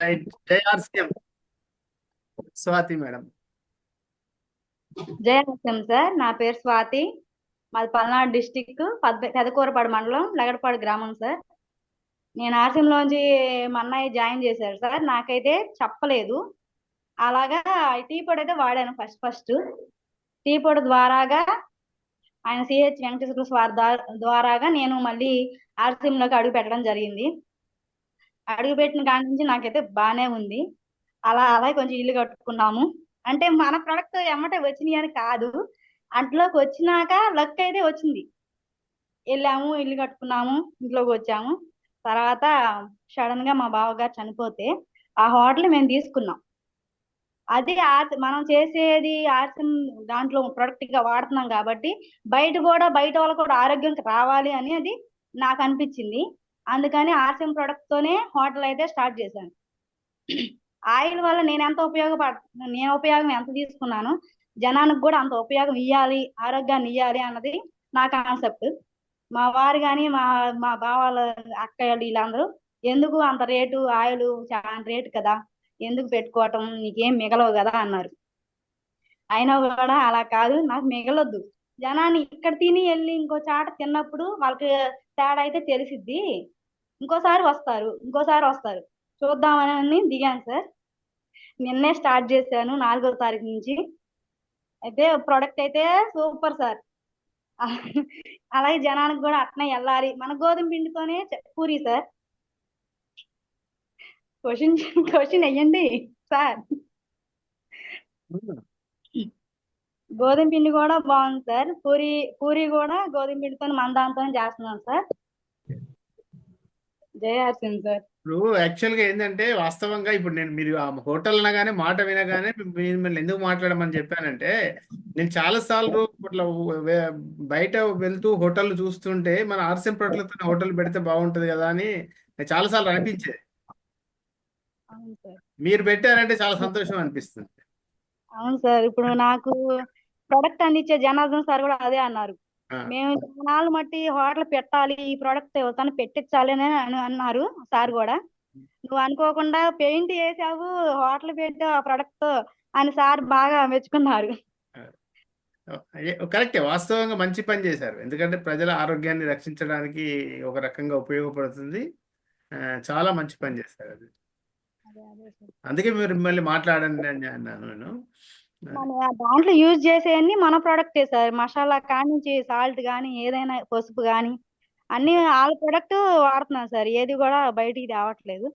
Right. జై RCM Swathi madam. జయ Narasimha sir, నా పేరు స్వాతి. మాది పల్నాడు డిస్టిక్ పెదకూరపాడు మండలం లగడపాడు గ్రామం సార్. నేను ఆర్సిఎంలోంచి మా అన్నయ్య జాయిన్ చేశారు సార్. నాకైతే చెప్పలేదు. అలాగా టీ పొడి అయితే వాడాను ఫస్ట్. టీ పొడి ద్వారాగా ఆయన సిహెచ్ వెంకటేశ్వర స్వామి ద్వారాగా నేను మళ్ళీ ఆర్సిఎంలోకి అడుగు పెట్టడం జరిగింది. అడుగు పెట్టిన కాడి నుంచి నాకైతే బాగానే ఉంది. అలా కొంచెం ఇల్లు కట్టుకున్నాము. అంటే మన ప్రొడక్ట్ ఎమ్మటే వచ్చినాయి అని కాదు, అంట్లోకి వచ్చినాక లక్ అయితే వచ్చింది. వెళ్ళాము, ఇల్లు కట్టుకున్నాము, ఇంట్లోకి వచ్చాము. తర్వాత సడన్ గా మా బావగారు చనిపోతే ఆ హోటల్ మేము తీసుకున్నాం. అది మనం చేసేది ఆర్సిఎం దాంట్లో ప్రొడక్ట్ గా వాడుతున్నాం కాబట్టి బయట వాళ్ళు కూడా ఆరోగ్యం రావాలి అని అది నాకు అనిపించింది. అందుకని ఆర్సిఎం ప్రొడక్ట్ తోనే హోటల్ అయితే స్టార్ట్ చేశాను. ఆయిల్ వల్ల నేను ఉపయోగం ఎంత తీసుకున్నాను, జనానికి కూడా అంత ఉపయోగం ఇవ్వాలి, ఆరోగ్యాన్ని ఇవ్వాలి అన్నది నా కాన్సెప్ట్. మా వారు కానీ మా బావాళ్ళ అక్కయ్యలు వీళ్ళందరూ ఎందుకు అంత రేటు, ఆయిల్ చాలా రేటు కదా, ఎందుకు పెట్టుకోవటం, నీకేం మిగలవు కదా అన్నారు. అయినా కూడా అలా కాదు, నాకు మిగలొద్దు. జనాన్ని ఇక్కడ తిని వెళ్ళి ఇంకో చాట తిన్నప్పుడు వాళ్ళకి తేడా అయితే తెలిసిద్ది. ఇంకోసారి వస్తారు చూద్దామని దిగాను సార్. నిన్నే స్టార్ట్ చేశాను 4వ తారీఖు నుంచి. అయితే ప్రొడక్ట్ అయితే సూపర్ సార్. అలాగే జనానికి కూడా అట్నే వెళ్ళాలి. మన గోధుమ పిండితోనే పూరి సార్. క్వశ్చన్ వెయ్యండి సార్. గోధుమ పిండి కూడా బాగుంది సార్. పూరి కూడా గోధుమ పిండితో మన దాంతో చేస్తున్నాం సార్. జయార్సింగ్ సార్. ఇప్పుడు యాక్చువల్గా ఏంటంటే వాస్తవంగా ఇప్పుడు మీరు ఆ హోటల్ అనగానే మాట వినగానే మిమ్మల్ని ఎందుకు మాట్లాడమని చెప్పానంటే, నేను చాలా సార్లు ఇట్లా బయట వెళ్తూ హోటల్ చూస్తుంటే మన ఆర్సిఎం ప్రొడక్ట్లతో హోటల్ పెడితే బాగుంటది కదా అని చాలా సార్లు అనిపించేది. మీరు పెట్టారంటే చాలా సంతోషం అనిపిస్తుంది. అవును సార్. ఇప్పుడు నాకు ప్రొడక్ట్ అందించే జనార్దన్ సార్ కూడా అదే అన్నారు. మేము జనాలు మట్టి హోటల్ పెట్టాలి, ఈ ప్రొడక్ట్ తను పెట్టించాలి అని అన్నారు సార్ కూడా. నువ్వు అనుకోకుండా పెయింట్ వేసావు, హోటల్ పెట్టావు ఆ ప్రొడక్ట్ అని సార్ బాగా మెచ్చుకున్నారు. కరెక్టే, వాస్తవంగా మంచి పని చేశారు. ఎందుకంటే ప్రజల ఆరోగ్యాన్ని రక్షించడానికి ఒక రకంగా ఉపయోగపడుతుంది. చాలా మంచి పని చేశారు అది. అందుకే మీరు మిమ్మల్ని మాట్లాడండి అని అన్నాను నేను. దాంట్లో యూజ్ చేసేవన్నీ మన ప్రొడక్టే సార్. మసాలా కానించి సాల్ట్ కానీ, ఏదైనా పసుపు కానీ అన్ని వాళ్ళ ప్రొడక్ట్ వాడుతున్నాం సార్. ఏది కూడా బయటికి తేవట్లేదు.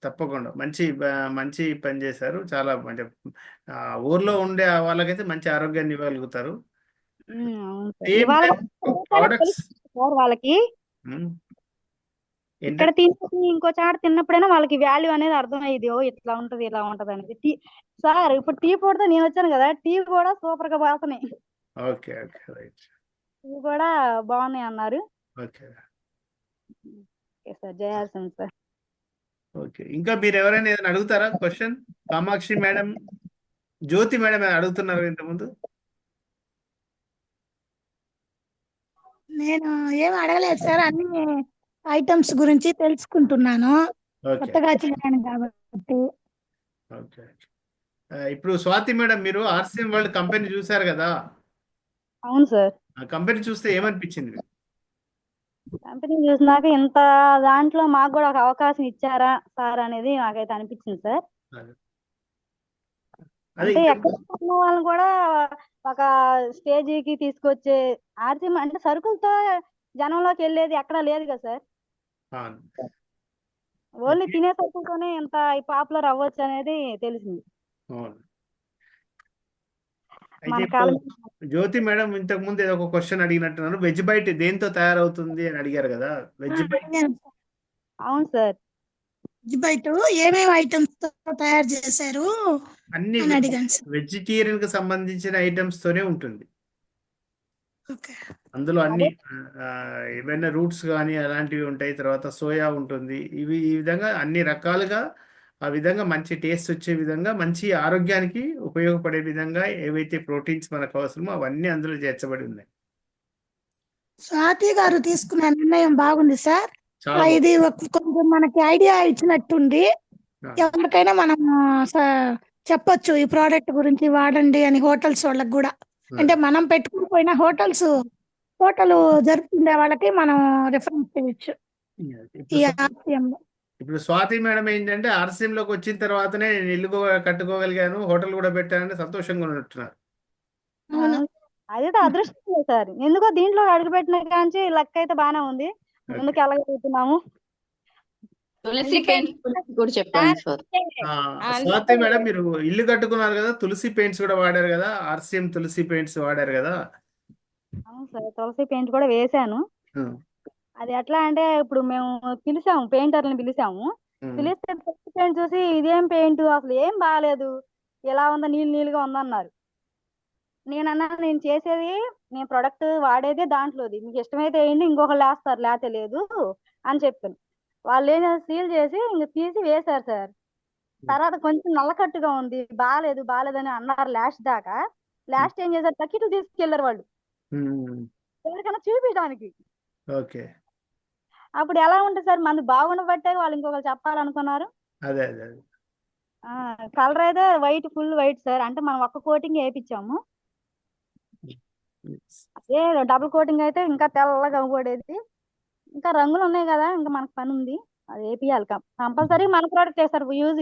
తప్పకుండా మంచి పని చేశారు. చాలా మంచి ఊర్లో ఉండే వాళ్ళకైతే మంచి ఆరోగ్యాన్ని ఇవ్వగలుగుతారు. వాళ్ళకి ఇక్కడ తిని ఇంకో చాట తిన్నప్పుడైనా వాళ్ళకి వాల్యూ అనేది అర్థమయ్యేది. ఇట్లా ఉంటది, ఇలా ఉంటది అనేది. సార్ ఇప్పుడు టీ పొడితో నేను వచ్చాను కదా, టీ కూడా సూపర్ గా బాగున్నాయి. Okay okay right. టీ కూడా బాగున్నాయి అన్నారు. Okay sir. జయాల్సింది సార్. ఓకే, ఇంకా మీరు ఎవరైనా ఏదైనా అడుగుతారా question? Kamakshi madam, Jyothi madam అడుగుతున్నారు ఇంతకుముందు. నేను ఏం అడగలేదు సార్, అన్ని ఐటమ్స్ గురించి తెలుసుకుంటున్నాను కొత్తగా చేరాను కాబట్టి. ఓకే, ఇప్పుడు స్వాతి మేడం, మీరు ఆర్సిఎం వరల్డ్ కంపెనీ చూసారు కదా? అవును సార్. ఆ కంపెనీ చూస్తే ఏమనిపించింది? కంపెనీ చూసినాక ఇంత దాంట్లో మాకు కూడా ఒక అవకాశం ఇచ్చారా సార్ అనేది నాకైతే అనిపించింది సార్. అంటే ఎక్కడ వాళ్ళని కూడా ఒక స్టేజీకి తీసుకొచ్చే ఆర్సిఎం అంటే సరుకులతో జనంలోకి వెళ్ళేది ఎక్కడా లేదు కదా సార్. ఓన్లీ తినే సరుకులతోనే ఇంత పాపులర్ అవ్వచ్చు అనేది తెలిసింది. జ్యోతి మేడం ఇంతకు ముందు ఏదో ఒక క్వశ్చన్ అడిగినట్టున్నారు. వెజ్ బైట్ దేంతో తయారవుతుంది అని అడిగారు కదా? Veg bite. అవును సార్. వెజ్ బైట్ ఏమేమి ఐటమ్స్ తో తయారు చేశారు అన్ని వెజిటేరియన్ కి సంబంధించిన ఐటమ్స్ తోనే ఉంటుంది. అందులో అన్ని ఏమైనా రూట్స్ కానీ అలాంటివి ఉంటాయి. తర్వాత సోయా ఉంటుంది. ఈ విధంగా అన్ని రకాలుగా ఆ విధంగా మంచి టేస్ట్ వచ్చే విధంగా, మంచి ఆరోగ్యానికి ఉపయోగపడే విధంగా ఏవైతే ప్రోటీన్స్ మనకు అవసరమో అవన్నీ అందులో చేర్చబడి ఉన్నాయి. స్వాతి గారు తీసుకున్న నిర్ణయం బాగుంది సార్. చాలా బాగుంది. ఇది కొంచెం మనకి ఐడియా ఇచ్చినట్టుంది. ఆ, ఎవరికైనా మనం చెప్పొచ్చు ఈ ప్రోడక్ట్ గురించి వాడండి అని, హోటల్స్ వాళ్ళకి కూడా. అంటే అదే. మనం పెట్టుకుని పోయిన హోటల్ జరుపుకునే వాళ్ళకి మనం రిఫరెన్స్ ఇవ్వచ్చు ఇప్పుడు ఈ స్వాతి RCM లో. ఇప్పుడు స్వాతి మేడం ఏంటంటే RCM లోకి వచ్చిన తర్వాతనే నేను ఇల్లు కట్టుకోగలిగాను, హోటల్ కూడా పెట్టానని సంతోషంగా ఉన్నట్టున్నారు. అవును. అదైతే అదృష్టం సార్. ఎందుకో దీంట్లో అడుగుపెట్టిన కాంచి లక్ అయితే బానే ఉంది. ఓకే. ముందుకు వెళ్ళగలుగుతున్నాము. తులసి ఎందుకంటే పెయింట్ గురించి కూడా చెప్పండి సార్. స్వాతి మేడం, మీరు ఇల్లు కట్టుకున్నారు కదా, తులసి పెయింట్స్ కూడా వాడారు కదా, RCM తులసి పెయింట్స్ వాడారు కదా. అవును సార్, తులసి పెయింట్ కూడా వేసాను. ఉమ్, అది ఎట్లా అంటే ఇప్పుడు మేము పిలిచాము, పెయింటర్ని పిలిచాము. ఉమ్, పిలిస్తే తులసి పెయింట్ చూసి ఇదేం పెయింట్, అసలు ఏం బాగాలేదు, ఎలా ఉందో నీళ్ళుగా ఉందన్నారు. నేనన్నా నేను చేసేది, నేను ప్రొడక్ట్ వాడేదే దాంట్లోది, మీకు ఇష్టమైతే వేయండి, ఇంకొకళ్ళు వేస్తారు లేతే లేదు అని చెప్పాను. వాళ్ళు ఏం సీల్ చేసి ఇంక తీసి వేశారు సార్. తర్వాత కొంచెం నల్లకట్టుగా ఉంది, బాగాలేదని అన్నారు లాస్ట్ దాకా. లాస్ట్ ఏం చేశారు, బకెట్లు తీసుకెళ్లారు వాళ్ళు ఉమ్, ఎవరికైనా చూపించడానికి. ఓకే. అప్పుడు ఎలా ఉంటుంది సార్, మనది బాగుండబట్టే వాళ్ళు ఇంకొకరు చెప్పాలనుకున్నారు. అదే అదే అదే. కలర్ అయితే వైట్, ఫుల్ వైట్ సార్. అంటే మనం ఒక్క కోటింగ్ వేయించాము. అదే డబుల్ కోటింగ్ అయితే ఇంకా తెల్లగా పడేది. ఇంకా రంగులు ఉన్నాయి కదా, ఇంకా మనకు పని ఉంది, అది వేపియాలి కంపల్సరీ. మన ప్రోడక్ట్ సార్ యూజ్.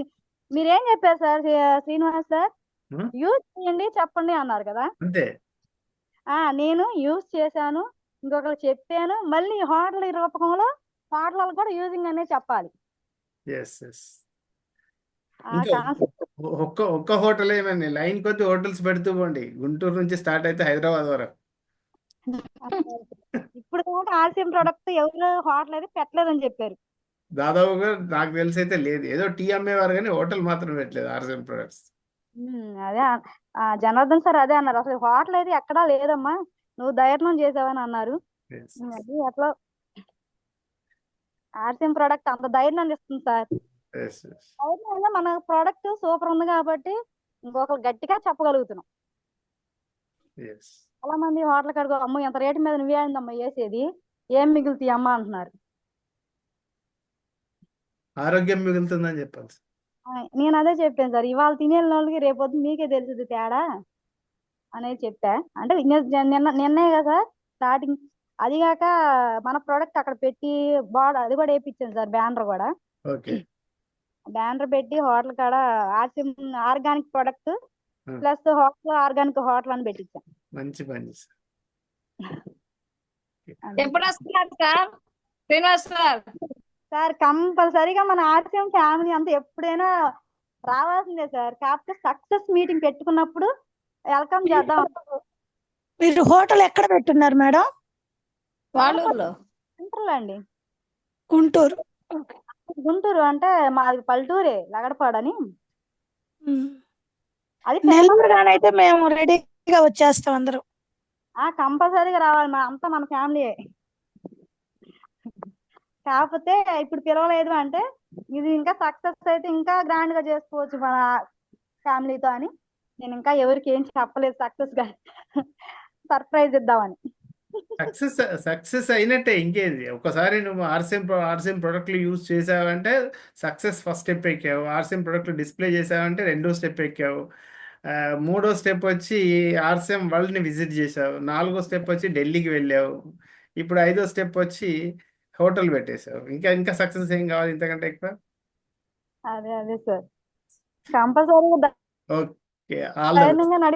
మీరేం చెప్పారు సార్, శ్రీనివాస్ సార్, ఉమ్, యూజ్ చేయండి చెప్పండి అన్నారు కదా. అంతే. నేను యూజ్ చేశాను, ఇంకొకరు చెప్పాను, మళ్ళీ హోటల్ రూపకంలో హోటల్ కూడా యూజింగ్ అనేది చెప్పాలి. Yes yes. ఆ ఇంకా కాన్సెప్ట్ ఒక్క హోటల్ ఏమండి, లైన్ కొద్ది హోటల్స్ పెడుతూ పోండి. గుంటూరు నుంచి స్టార్ట్ అయితే హైదరాబాద్ వరకు. ఇప్పుడు దాకా RCM ప్రొడక్ట్ ఎవరు హోటల్ అయితే పెట్టలేదని చెప్పారు. దాదాపుగా నాకు తెలిసి అయితే లేదు. ఏదో టీ అమ్మేవారు కానీ హోటల్ మాత్రం పెట్టలేదు RCM ప్రొడక్ట్స్. అదే జనార్దన్ సార్ అదే అన్నారు, అసలు హోటల్ అయితే ఎక్కడా లేదమ్మా, నువ్వు ధైర్యం చేసావని అన్నారు. అది అట్లా RCM ప్రోడక్ట్ అంత ధైర్యం ఇస్తుంది సార్. ధైర్యంగా మన ప్రోడక్ట్ సూపర్ ఉంది కాబట్టి ఇంకొకరు గట్టిగా చెప్పగలుగుతున్నాం. చాలా మంది హోటల్ కడుగు, అమ్మ ఎంత రేటు మీద నువ్వే అమ్మా వేసేది, ఏం మిగులుతాయి అమ్మా అంటున్నారు. ఆరోగ్యం మిగులుతుందని చెప్పాలి. నేను అదే చెప్పాను సార్, ఇవాళ తినేళ్ళ వాళ్ళకి రేపొద్దు మీకే తెలుస్తుంది తేడా అనేది చెప్పా. అంటే నిన్నే కదా సార్ స్టార్టింగ్. అది కాక మన ప్రోడక్ట్ అక్కడ పెట్టి అది కూడా వేయించాను సార్, బ్యానర్ కూడా. ఓకే. బ్యానర్ పెట్టి హోటల్ కాడ RCM organic product plus hotel organic hotel అని పెట్టించాం. మంచి పని. ఎప్పుడు వస్తున్నారు సార్ శ్రీనివాస్ సార్? సార్ కంపల్సరీగా మన RCM ఫ్యామిలీ అంతా ఎప్పుడైనా రావాల్సిందే సార్. కాకపోతే సక్సెస్ మీటింగ్ పెట్టుకున్నప్పుడు వెల్కమ్ చేద్దాం. మీరు హోటల్ ఎక్కడ పెట్టున్నారు మేడం? వాళ్ళూరులో. గుంటూరులో అండి. గుంటూరు. గుంటూరు అంటే మాది పల్లెటూరే, లగడపాడని. అది నెల్లూరుగానైతే మేము రెడీగా వచ్చేస్తాం అందరం. కంపల్సరీగా రావాలి, అంతా మన ఫ్యామిలీయే. కాకపోతే ఇప్పుడు పిలవలేదు అంటే ఇది ఇంకా సక్సెస్ అయితే ఇంకా గ్రాండ్ గా చేసుకోవచ్చు మన ఫ్యామిలీతో అని నేను ఇంకా ఎవరికి ఏం చెప్పలేదు, సక్సెస్ గా సర్ప్రైజ్ ఇద్దామని. సక్సెస్ అయినట్టే, ఇంకేంది. ఒకసారి నువ్వు RCM ప్రొడక్ట్లు యూజ్ చేసావంటే సక్సెస్ ఫస్ట్ స్టెప్ ఎక్కావు. RCM ప్రొడక్ట్లు డిస్ప్లే చేసావంటే రెండో స్టెప్ ఎక్కావు. మూడో స్టెప్ వచ్చి RCM వరల్డ్ని విజిట్ చేసావు. నాలుగో స్టెప్ వచ్చి ఢిల్లీకి వెళ్ళావు. ఇప్పుడు ఐదో స్టెప్ వచ్చి హోటల్ పెట్టేశావు. ఇంకా ఇంకా సక్సెస్ ఏం కావాలి ఇంతకంటే ఎక్కువ? అదే సార్, కంపల్సరీగా ఓకే. All the best.